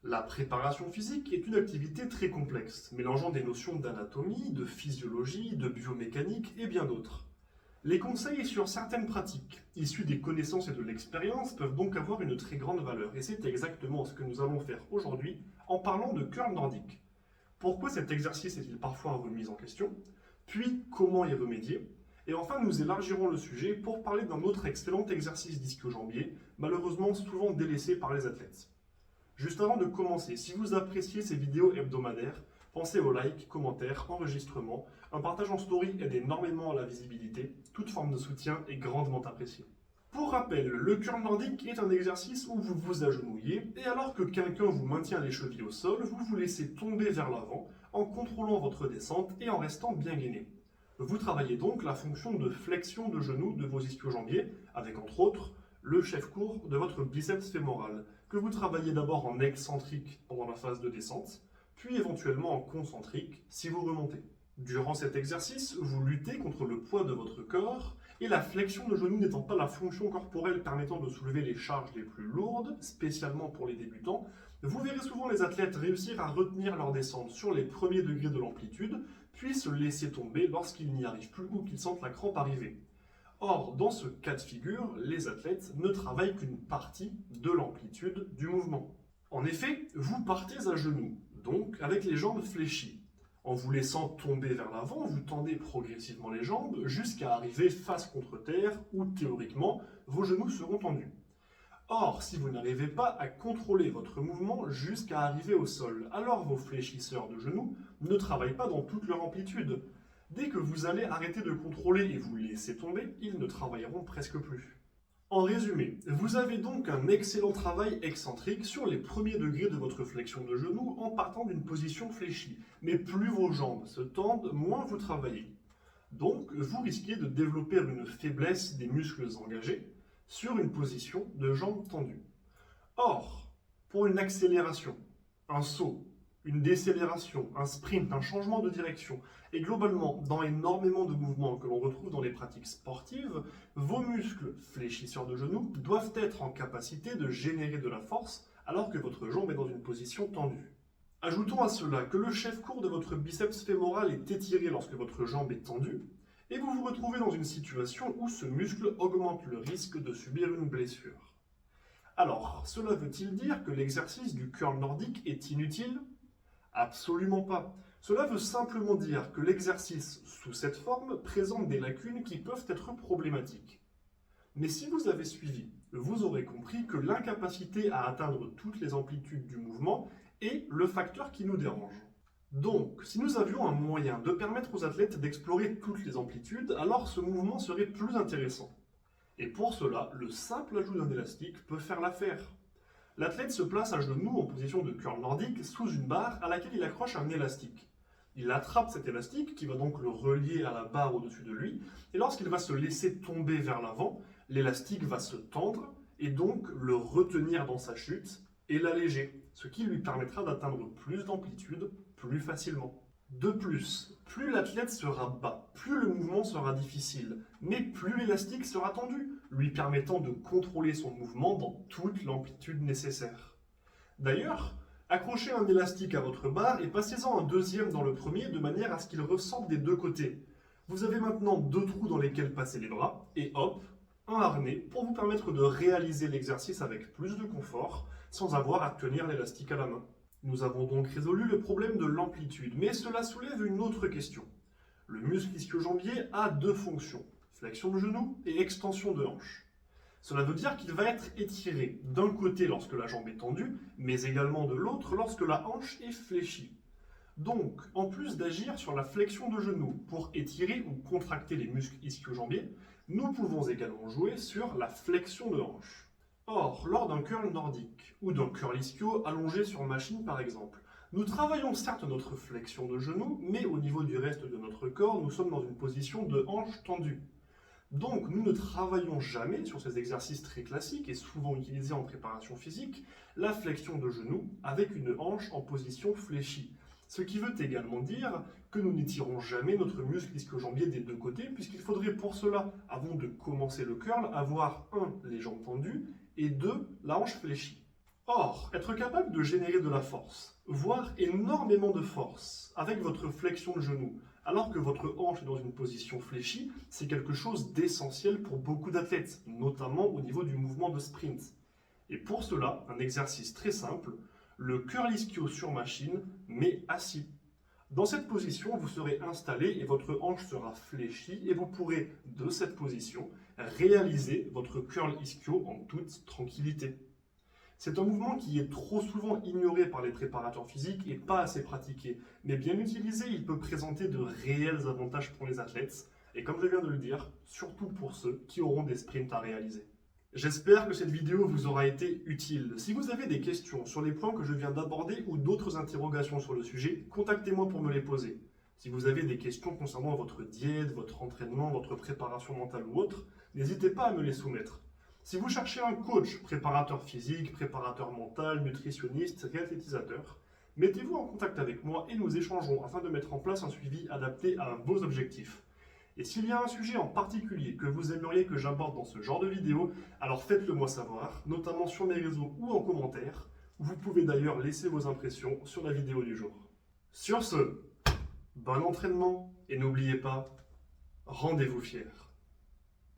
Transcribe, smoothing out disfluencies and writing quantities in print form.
La préparation physique est une activité très complexe, mélangeant des notions d'anatomie, de physiologie, de biomécanique et bien d'autres. Les conseils sur certaines pratiques, issues des connaissances et de l'expérience, peuvent donc avoir une très grande valeur, et c'est exactement ce que nous allons faire aujourd'hui en parlant de curl nordique. Pourquoi cet exercice est-il parfois remis en question? Puis, comment y remédier? Et enfin, nous élargirons le sujet pour parler d'un autre excellent exercice d'ischio-jambier, malheureusement souvent délaissé par les athlètes. Juste avant de commencer, si vous appréciez ces vidéos hebdomadaires, pensez aux likes, commentaires, enregistrements. Un partage en story aide énormément à la visibilité. Toute forme de soutien est grandement appréciée. Pour rappel, le curl nordique est un exercice où vous vous agenouillez et alors que quelqu'un vous maintient les chevilles au sol, vous vous laissez tomber vers l'avant en contrôlant votre descente et en restant bien gainé. Vous travaillez donc la fonction de flexion de genoux de vos ischio-jambiers avec entre autres le chef-court de votre biceps fémoral que vous travaillez d'abord en excentrique pendant la phase de descente, puis éventuellement en concentrique si vous remontez. Durant cet exercice, vous luttez contre le poids de votre corps et la flexion de genoux n'étant pas la fonction corporelle permettant de soulever les charges les plus lourdes, spécialement pour les débutants, vous verrez souvent les athlètes réussir à retenir leur descente sur les premiers degrés de l'amplitude, puis se laisser tomber lorsqu'ils n'y arrivent plus ou qu'ils sentent la crampe arriver. Or, dans ce cas de figure, les athlètes ne travaillent qu'une partie de l'amplitude du mouvement. En effet, vous partez à genoux, donc avec les jambes fléchies. En vous laissant tomber vers l'avant, vous tendez progressivement les jambes jusqu'à arriver face contre terre où théoriquement vos genoux seront tendus. Or, si vous n'arrivez pas à contrôler votre mouvement jusqu'à arriver au sol, alors vos fléchisseurs de genoux ne travaillent pas dans toute leur amplitude. Dès que vous allez arrêter de contrôler et vous laisser tomber, ils ne travailleront presque plus. En résumé, vous avez donc un excellent travail excentrique sur les premiers degrés de votre flexion de genou en partant d'une position fléchie. Mais plus vos jambes se tendent, moins vous travaillez. Donc, vous risquez de développer une faiblesse des muscles engagés sur une position de jambes tendues. Or, pour une accélération, un saut, une décélération, un sprint, un changement de direction, et globalement dans énormément de mouvements que l'on retrouve dans les pratiques sportives, vos muscles fléchisseurs de genoux doivent être en capacité de générer de la force alors que votre jambe est dans une position tendue. Ajoutons à cela que le chef-court de votre biceps fémoral est étiré lorsque votre jambe est tendue, et vous vous retrouvez dans une situation où ce muscle augmente le risque de subir une blessure. Alors, cela veut-il dire que l'exercice du curl nordique est inutile? Absolument pas. Cela veut simplement dire que l'exercice sous cette forme présente des lacunes qui peuvent être problématiques. Mais si vous avez suivi, vous aurez compris que l'incapacité à atteindre toutes les amplitudes du mouvement est le facteur qui nous dérange. Donc, si nous avions un moyen de permettre aux athlètes d'explorer toutes les amplitudes, alors ce mouvement serait plus intéressant. Et pour cela, le simple ajout d'un élastique peut faire l'affaire. L'athlète se place à genoux en position de curl nordique sous une barre à laquelle il accroche un élastique. Il attrape cet élastique qui va donc le relier à la barre au-dessus de lui et lorsqu'il va se laisser tomber vers l'avant, l'élastique va se tendre et donc le retenir dans sa chute et l'alléger, ce qui lui permettra d'atteindre plus d'amplitude plus facilement. De plus, plus l'athlète sera bas, plus le mouvement sera difficile, mais plus l'élastique sera tendu, lui permettant de contrôler son mouvement dans toute l'amplitude nécessaire. D'ailleurs, accrochez un élastique à votre barre et passez-en un deuxième dans le premier de manière à ce qu'il ressorte des deux côtés. Vous avez maintenant deux trous dans lesquels passer les bras, et hop, un harnais pour vous permettre de réaliser l'exercice avec plus de confort, sans avoir à tenir l'élastique à la main. Nous avons donc résolu le problème de l'amplitude, mais cela soulève une autre question. Le muscle ischio-jambier a deux fonctions, flexion de genou et extension de hanche. Cela veut dire qu'il va être étiré d'un côté lorsque la jambe est tendue, mais également de l'autre lorsque la hanche est fléchie. Donc, en plus d'agir sur la flexion de genou pour étirer ou contracter les muscles ischio-jambiers, nous pouvons également jouer sur la flexion de hanche. Or, lors d'un curl nordique ou d'un curl ischio allongé sur machine par exemple, nous travaillons certes notre flexion de genou, mais au niveau du reste de notre corps, nous sommes dans une position de hanche tendue. Donc, nous ne travaillons jamais sur ces exercices très classiques et souvent utilisés en préparation physique, la flexion de genou avec une hanche en position fléchie. Ce qui veut également dire que nous n'étirons jamais notre muscle ischio-jambier des deux côtés, puisqu'il faudrait pour cela, avant de commencer le curl, avoir 1. Les jambes tendues et 2. La hanche fléchie. Or, être capable de générer de la force, voire énormément de force, avec votre flexion de genou, alors que votre hanche est dans une position fléchie, c'est quelque chose d'essentiel pour beaucoup d'athlètes, notamment au niveau du mouvement de sprint. Et pour cela, un exercice très simple, le curl ischio sur machine, mais assis. Dans cette position, vous serez installé et votre hanche sera fléchie et vous pourrez, de cette position, réaliser votre curl ischio en toute tranquillité. C'est un mouvement qui est trop souvent ignoré par les préparateurs physiques et pas assez pratiqué. Mais bien utilisé, il peut présenter de réels avantages pour les athlètes. Et comme je viens de le dire, surtout pour ceux qui auront des sprints à réaliser. J'espère que cette vidéo vous aura été utile. Si vous avez des questions sur les points que je viens d'aborder ou d'autres interrogations sur le sujet, contactez-moi pour me les poser. Si vous avez des questions concernant votre diète, votre entraînement, votre préparation mentale ou autre, n'hésitez pas à me les soumettre. Si vous cherchez un coach, préparateur physique, préparateur mental, nutritionniste, réathlétisateur, mettez-vous en contact avec moi et nous échangeons afin de mettre en place un suivi adapté à vos objectifs. Et s'il y a un sujet en particulier que vous aimeriez que j'aborde dans ce genre de vidéo, alors faites-le moi savoir, notamment sur mes réseaux ou en commentaire. Vous pouvez d'ailleurs laisser vos impressions sur la vidéo du jour. Sur ce, bon entraînement et n'oubliez pas, rendez-vous fiers.